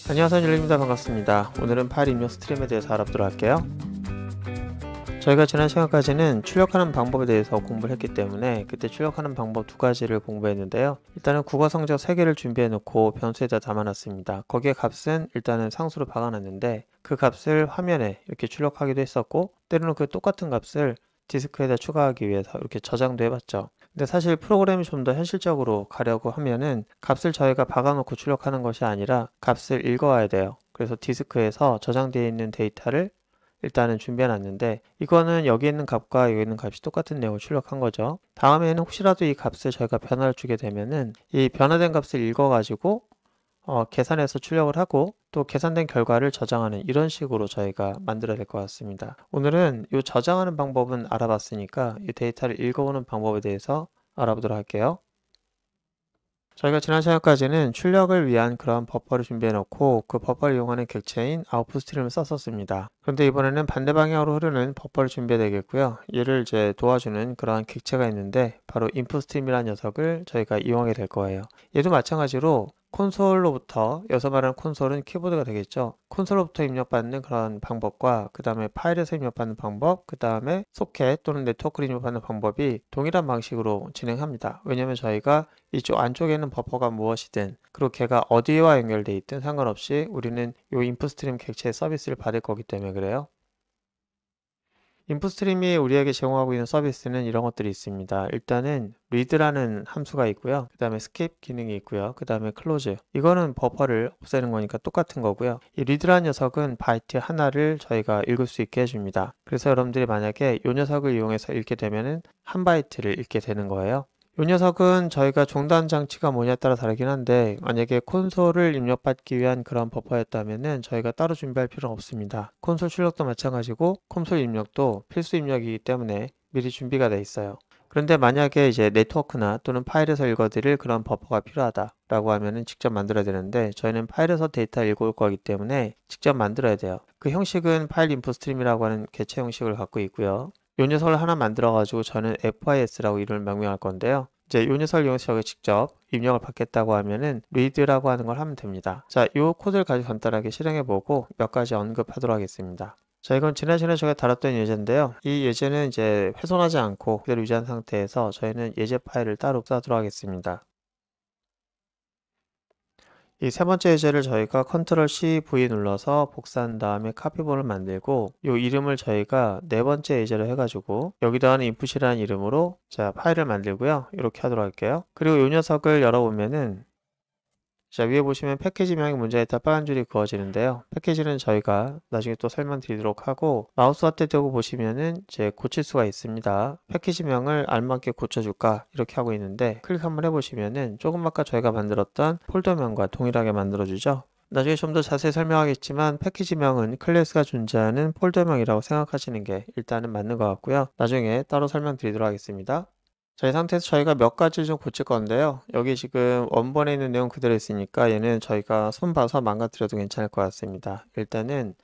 안녕하세요, 율리입니다. 반갑습니다. 오늘은 파일 입력 스트림에 대해서 알아보도록 할게요. 저희가 지난 시간까지는 출력하는 방법에 대해서 공부를 했기 때문에 그때 출력하는 방법 두 가지를 공부했는데요. 일단은 국어 성적 3개를 준비해 놓고 변수에다 담아놨습니다. 거기에 값은 일단은 상수로 박아놨는데 그 값을 화면에 이렇게 출력하기도 했었고, 때로는 그 똑같은 값을 디스크에다 추가하기 위해서 이렇게 저장도 해봤죠. 근데 사실 프로그램이 좀 더 현실적으로 가려고 하면은 값을 저희가 박아놓고 출력하는 것이 아니라 값을 읽어와야 돼요. 그래서 디스크에서 저장되어 있는 데이터를 일단은 준비해 놨는데, 이거는 여기 있는 값과 여기 있는 값이 똑같은 내용을 출력한 거죠. 다음에는 혹시라도 이 값을 저희가 변화를 주게 되면은 이 변화된 값을 읽어 가지고 계산해서 출력을 하고 또 계산된 결과를 저장하는 이런 식으로 저희가 만들어야 될 것 같습니다. 오늘은 이 저장하는 방법은 알아봤으니까 이 데이터를 읽어오는 방법에 대해서 알아보도록 할게요. 저희가 지난 시간까지는 출력을 위한 그런 버퍼를 준비해 놓고 그 버퍼를 이용하는 객체인 아웃풋 스트림을 썼었습니다. 그런데 이번에는 반대 방향으로 흐르는 버퍼를 준비해야 되겠고요. 얘를 이제 도와주는 그러한 객체가 있는데 바로 인풋 스트림이라는 녀석을 저희가 이용하게 될 거예요. 얘도 마찬가지로 콘솔로부터, 여기서 말하는 콘솔은 키보드가 되겠죠. 콘솔로부터 입력받는 그런 방법과 그 다음에 파일에서 입력받는 방법, 그 다음에 소켓 또는 네트워크로 입력받는 방법이 동일한 방식으로 진행합니다. 왜냐하면 저희가 이쪽 안쪽에는 버퍼가 무엇이든 그리고 걔가 어디와 연결되어 있든 상관없이 우리는 이 인풋 스트림 객체의 서비스를 받을 거기 때문에 그래요. 인풋 스트림이 우리에게 제공하고 있는 서비스는 이런 것들이 있습니다. 일단은 read라는 함수가 있고요. 그 다음에 skip 기능이 있고요. 그 다음에 close. 이거는 버퍼를 없애는 거니까 똑같은 거고요. 이 read라는 녀석은 바이트 하나를 저희가 읽을 수 있게 해줍니다. 그래서 여러분들이 만약에 이 녀석을 이용해서 읽게 되면은 한 바이트를 읽게 되는 거예요. 이 녀석은 저희가 종단 장치가 뭐냐에 따라 다르긴 한데, 만약에 콘솔을 입력받기 위한 그런 버퍼였다면은 저희가 따로 준비할 필요는 없습니다. 콘솔 출력도 마찬가지고 콘솔 입력도 필수 입력이기 때문에 미리 준비가 돼 있어요. 그런데 만약에 이제 네트워크나 또는 파일에서 읽어드릴 그런 버퍼가 필요하다라고 하면은 직접 만들어야 되는데, 저희는 파일에서 데이터 읽어올 거기 때문에 직접 만들어야 돼요. 그 형식은 파일 인풋 스트림이라고 하는 개체 형식을 갖고 있고요. 요 녀석을 하나 만들어 가지고 저는 FIS라고 이름을 명명할 건데요. 이제 요 녀석을 이용해서 저가 직접 입력을 받겠다고 하면은 read라고 하는 걸 하면 됩니다. 자, 요 코드를 가지고 간단하게 실행해 보고 몇 가지 언급하도록 하겠습니다. 자, 이건 지난 시간에 저희가 다뤘던 예제인데요. 이 예제는 이제 훼손하지 않고 그대로 유지한 상태에서 저희는 예제 파일을 따로 쌓도록 하겠습니다. 이 세 번째 예제를 저희가 컨트롤 C, V 눌러서 복사한 다음에 카피본을 만들고, 이 이름을 저희가 네 번째 예제로 해가지고 여기다가는 인풋이라는 이름으로 자 파일을 만들고요. 이렇게 하도록 할게요. 그리고 이 녀석을 열어보면은 자, 위에 보시면 패키지명이 문제가 있다 빨간 줄이 그어지는데요. 패키지는 저희가 나중에 또 설명드리도록 하고, 마우스 핫대 대고 보시면은 이제 고칠 수가 있습니다. 패키지명을 알맞게 고쳐줄까 이렇게 하고 있는데, 클릭 한번 해보시면은 조금 아까 저희가 만들었던 폴더명과 동일하게 만들어주죠. 나중에 좀 더 자세히 설명하겠지만 패키지명은 클래스가 존재하는 폴더명이라고 생각하시는 게 일단은 맞는 것 같고요. 나중에 따로 설명드리도록 하겠습니다. 자, 이 상태에서 저희가 몇 가지 좀 고칠 건데요. 여기 지금 원본에 있는 내용 그대로 있으니까 얘는 저희가 손 봐서 망가뜨려도 괜찮을 것 같습니다. 일단은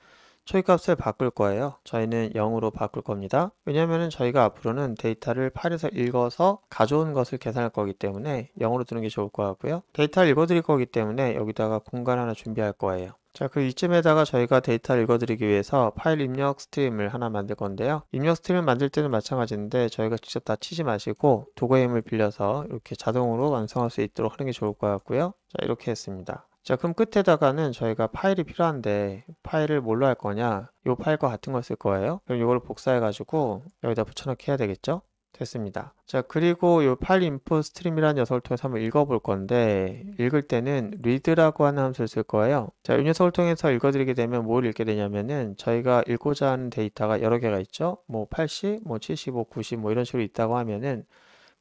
초이값을 바꿀 거예요. 저희는 0으로 바꿀 겁니다. 왜냐면은 저희가 앞으로는 데이터를 파일에서 읽어서 가져온 것을 계산할 거기 때문에 0으로 두는 게 좋을 것 같고요. 데이터를 읽어드릴 거기 때문에 여기다가 공간 하나 준비할 거예요. 자, 그 이쯤에다가 저희가 데이터를 읽어드리기 위해서 파일 입력 스트림을 하나 만들 건데요. 입력 스트림을 만들 때는 마찬가지인데 저희가 직접 다 치지 마시고 도구의 힘을 빌려서 이렇게 자동으로 완성할 수 있도록 하는 게 좋을 것 같고요. 자, 이렇게 했습니다. 자, 그럼 끝에다가는 저희가 파일이 필요한데 파일을 뭘로 할 거냐? 이 파일과 같은 걸 쓸 거예요. 그럼 이걸 복사해 가지고 여기다 붙여넣기 해야 되겠죠? 됐습니다. 자, 그리고 이 파일 인풋 스트림이라는 녀석을 통해서 한번 읽어볼 건데, 읽을 때는 read라고 하는 함수를 쓸 거예요. 자, 이 녀석을 통해서 읽어드리게 되면 뭘 읽게 되냐면은 저희가 읽고자 하는 데이터가 여러 개가 있죠. 뭐 80, 뭐 75, 90 뭐 이런 식으로 있다고 하면은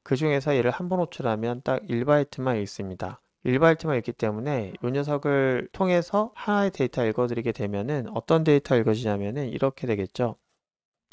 그 중에서 얘를 한 번 호출하면 딱 1바이트만 읽습니다. 1바이트만 읽기 때문에 이 녀석을 통해서 하나의 데이터 읽어드리게 되면은 어떤 데이터 읽어지냐면은 이렇게 되겠죠.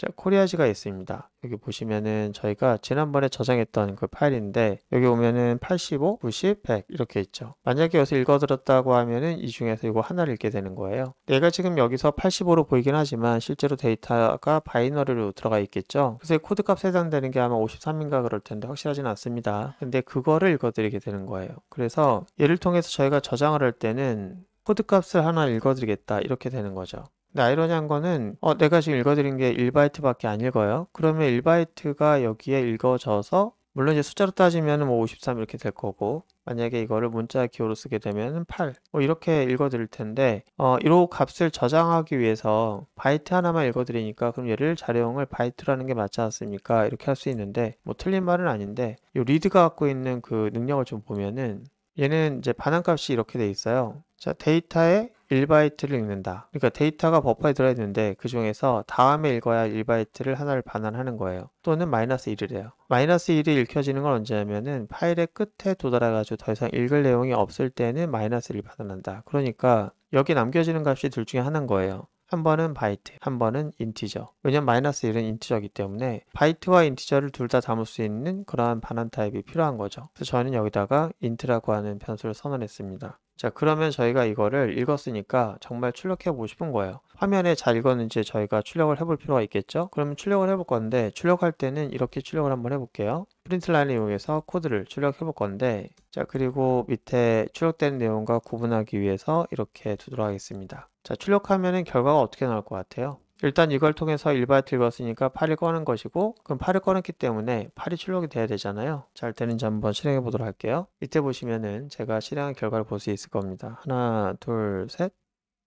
자, 코리아지가 있습니다. 여기 보시면은 저희가 지난번에 저장했던 그 파일인데 여기 보면은 85, 90, 100 이렇게 있죠. 만약에 여기서 읽어들었다고 하면은 이 중에서 이거 하나를 읽게 되는 거예요. 얘가 지금 여기서 85로 보이긴 하지만 실제로 데이터가 바이너리로 들어가 있겠죠. 그래서 코드값 해당되는 게 아마 53인가 그럴 텐데 확실하지는 않습니다. 근데 그거를 읽어드리게 되는 거예요. 그래서 얘를 통해서 저희가 저장을 할 때는 코드 값을 하나 읽어드리겠다 이렇게 되는 거죠. 근데 아이러니한 거는 내가 지금 읽어드린 게 1바이트밖에 안 읽어요. 그러면 1바이트가 여기에 읽어져서 물론 이제 숫자로 따지면 뭐 53 이렇게 될 거고, 만약에 이거를 문자 기호로 쓰게 되면 8 이렇게 읽어드릴 텐데, 이 값을 저장하기 위해서 바이트 하나만 읽어드리니까 그럼 얘를 자료형을 바이트라는 게 맞지 않습니까? 이렇게 할 수 있는데, 뭐 틀린 말은 아닌데, 이 리드가 갖고 있는 그 능력을 좀 보면은 얘는 이제 반환값이 이렇게 돼 있어요. 자, 데이터에 1바이트를 읽는다. 그러니까 데이터가 버퍼에 들어있는데 그 중에서 다음에 읽어야 1바이트를 하나를 반환하는 거예요. 또는 마이너스 1을 해요. 마이너스 1이 읽혀지는 건 언제냐면은 파일의 끝에 도달해가지고 더 이상 읽을 내용이 없을 때는 마이너스 1을 반환한다. 그러니까 여기 남겨지는 값이 둘 중에 하나인 거예요. 한 번은 바이트, 한 번은 인티저. 왜냐면 마이너스 1은 인티저이기 때문에 바이트와 인티저를 둘 다 담을 수 있는 그러한 반환 타입이 필요한 거죠. 그래서 저는 여기다가 int라고 하는 변수를 선언했습니다. 자, 그러면 저희가 이거를 읽었으니까 정말 출력해 보고 싶은 거예요. 화면에 잘 읽었는지 저희가 출력을 해볼 필요가 있겠죠? 그러면 출력을 해볼 건데, 출력할 때는 이렇게 출력을 한번 해볼게요. 프린트 라인을 이용해서 코드를 출력해 볼 건데, 자, 그리고 밑에 출력된 내용과 구분하기 위해서 이렇게 두도록 하겠습니다. 자, 출력하면은 결과가 어떻게 나올 것 같아요? 일단 이걸 통해서 1바이트 읽었으니까 8을 꺼낸 것이고, 그럼 8을 꺼냈기 때문에 8이 출력이 돼야 되잖아요. 잘 되는지 한번 실행해 보도록 할게요. 이때 보시면은 제가 실행한 결과를 볼 수 있을 겁니다. 하나, 둘, 셋.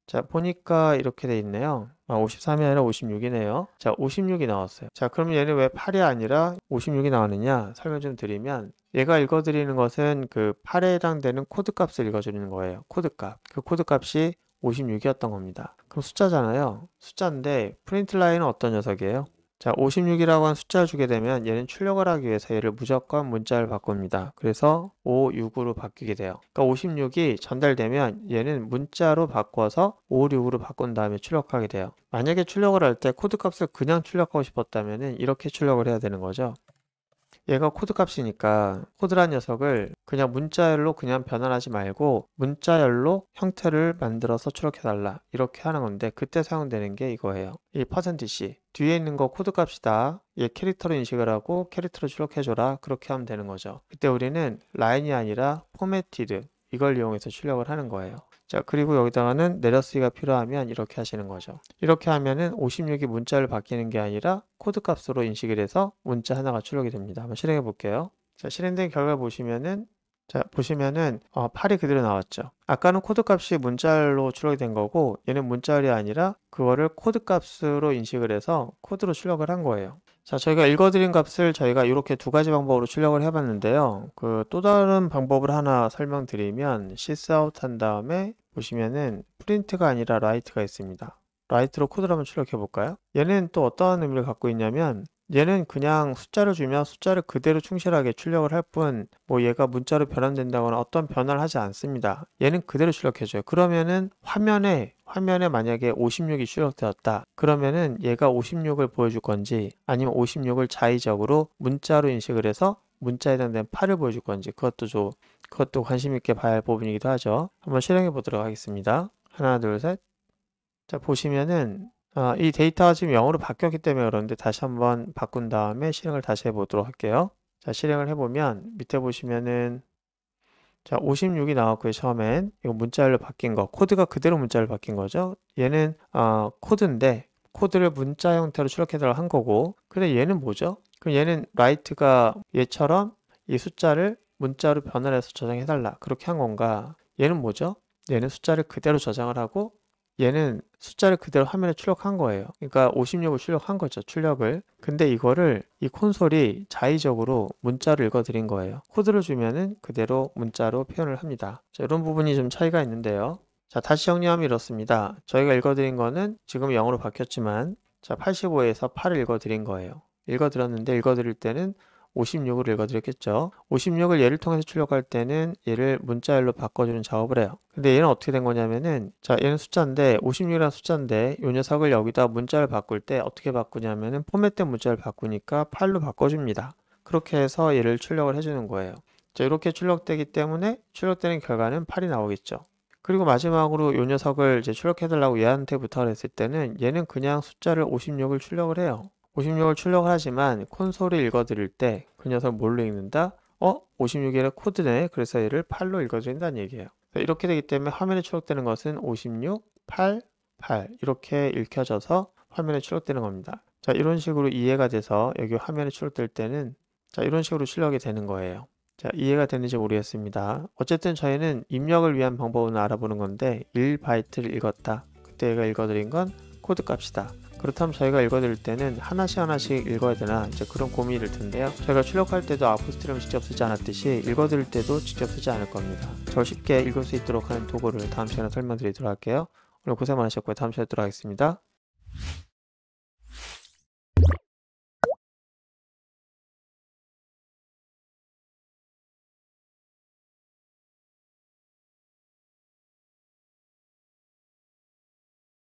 자, 보니까 이렇게 돼 있네요. 53이 아니라 56이네요. 자, 56이 나왔어요. 자, 그럼 얘는 왜 8이 아니라 56이 나왔느냐? 설명 좀 드리면, 얘가 읽어드리는 것은 그 8에 해당되는 코드 값을 읽어주는 거예요. 코드 값. 그 코드 값이 56이었던 겁니다. 그럼 숫자잖아요. 숫자인데 프린트 라인은 어떤 녀석이에요? 자, 56이라고 한 숫자를 주게 되면 얘는 출력을 하기 위해서 얘를 무조건 문자를 바꿉니다. 그래서 56으로 바뀌게 돼요. 그러니까 56이 전달되면 얘는 문자로 바꿔서 56으로 바꾼 다음에 출력하게 돼요. 만약에 출력을 할 때 코드 값을 그냥 출력하고 싶었다면 이렇게 출력을 해야 되는 거죠. 얘가 코드 값이니까 코드란 녀석을 그냥 문자열로 그냥 변환하지 말고 문자열로 형태를 만들어서 출력해달라 이렇게 하는 건데, 그때 사용되는 게 이거예요. 이 %C 뒤에 있는 거 코드 값이다. 얘 캐릭터로 인식을 하고 캐릭터로 출력해줘라. 그렇게 하면 되는 거죠. 그때 우리는 라인이 아니라 포매티드 이걸 이용해서 출력을 하는 거예요. 자, 그리고 여기다가는 내려쓰기가 필요하면 이렇게 하시는 거죠. 이렇게 하면은 56이 문자를 바뀌는 게 아니라 코드 값으로 인식을 해서 문자 하나가 출력이 됩니다. 한번 실행해 볼게요. 자, 실행된 결과 보시면은 8이 그대로 나왔죠. 아까는 코드 값이 문자로 출력이 된 거고, 얘는 문자열이 아니라 그거를 코드 값으로 인식을 해서 코드로 출력을 한 거예요. 자, 저희가 읽어드린 값을 저희가 이렇게 두 가지 방법으로 출력을 해봤는데요. 그 또 다른 방법을 하나 설명드리면, sysout 한 다음에 보시면은 프린트가 아니라 write가 있습니다. write로 코드를 한번 출력해 볼까요? 얘는 또 어떠한 의미를 갖고 있냐면, 얘는 그냥 숫자를 주면 숫자를 그대로 충실하게 출력을 할 뿐, 뭐 얘가 문자로 변환된다거나 어떤 변화를 하지 않습니다. 얘는 그대로 출력해줘요. 그러면은 화면에 만약에 56이 출력되었다. 그러면은 얘가 56을 보여줄 건지, 아니면 56을 자의적으로 문자로 인식을 해서 문자에 해당되는 8을 보여줄 건지, 그것도 관심 있게 봐야 할 부분이기도 하죠. 한번 실행해 보도록 하겠습니다. 하나, 둘, 셋. 자, 보시면은 이 데이터가 지금 0으로 바뀌었기 때문에 그런데 다시 한번 바꾼 다음에 실행을 다시 해보도록 할게요. 자, 실행을 해보면 밑에 보시면은 자, 56이 나왔고요. 처음엔 이거 문자열로 바뀐 거, 코드가 그대로 문자열로 바뀐 거죠. 얘는 코드인데 코드를 문자 형태로 출력해달라고 한 거고, 근데 얘는 뭐죠? 그럼 얘는 write가 얘처럼 이 숫자를 문자로 변환해서 저장해달라 그렇게 한 건가? 얘는 뭐죠? 얘는 숫자를 그대로 저장을 하고 얘는 숫자를 그대로 화면에 출력한 거예요. 그러니까 56을 출력한 거죠. 출력을. 근데 이거를 이 콘솔이 자의적으로 문자로 읽어드린 거예요. 코드를 주면은 그대로 문자로 표현을 합니다. 자, 이런 부분이 좀 차이가 있는데요. 자, 다시 정리하면 이렇습니다. 저희가 읽어드린 거는 지금 0으로 바뀌었지만, 자, 85에서 8을 읽어드린 거예요. 읽어드렸는데 읽어드릴 때는 56을 읽어드렸겠죠. 56을 얘를 통해서 출력할 때는 얘를 문자열로 바꿔주는 작업을 해요. 근데 얘는 어떻게 된 거냐면은, 자, 얘는 숫자인데 56이라는 숫자인데 이 녀석을 여기다 문자를 바꿀 때 어떻게 바꾸냐면은 포맷된 문자를 바꾸니까 8로 바꿔줍니다. 그렇게 해서 얘를 출력을 해주는 거예요. 자, 이렇게 출력되기 때문에 출력되는 결과는 8이 나오겠죠. 그리고 마지막으로 이 녀석을 이제 출력해달라고 얘한테 부탁을 했을 때는 얘는 그냥 숫자를 56을 출력을 해요. 56을 출력을 하지만 콘솔이 읽어드릴 때 그 녀석을 뭘로 읽는다? 56이라 코드네. 그래서 얘를 8로 읽어드린다는 얘기예요. 이렇게 되기 때문에 화면에 출력되는 것은 56, 8, 8 이렇게 읽혀져서 화면에 출력되는 겁니다. 자, 이런 식으로 이해가 돼서 여기 화면에 출력될 때는 자, 이런 식으로 출력이 되는 거예요. 자, 이해가 되는지 모르겠습니다. 어쨌든 저희는 입력을 위한 방법은 알아보는 건데 1바이트를 읽었다. 그때 얘가 읽어드린 건 코드 값이다. 그렇다면 저희가 읽어드릴 때는 하나씩 읽어야 되나 이제 그런 고민이 들 텐데요. 저희가 출력할 때도 아웃풋스트림을 직접 쓰지 않았듯이 읽어드릴 때도 직접 쓰지 않을 겁니다. 저 쉽게 읽을 수 있도록 하는 도구를 다음 시간에 설명드리도록 할게요. 오늘 고생 많으셨고요. 다음 시간에 뵙도록 하겠습니다.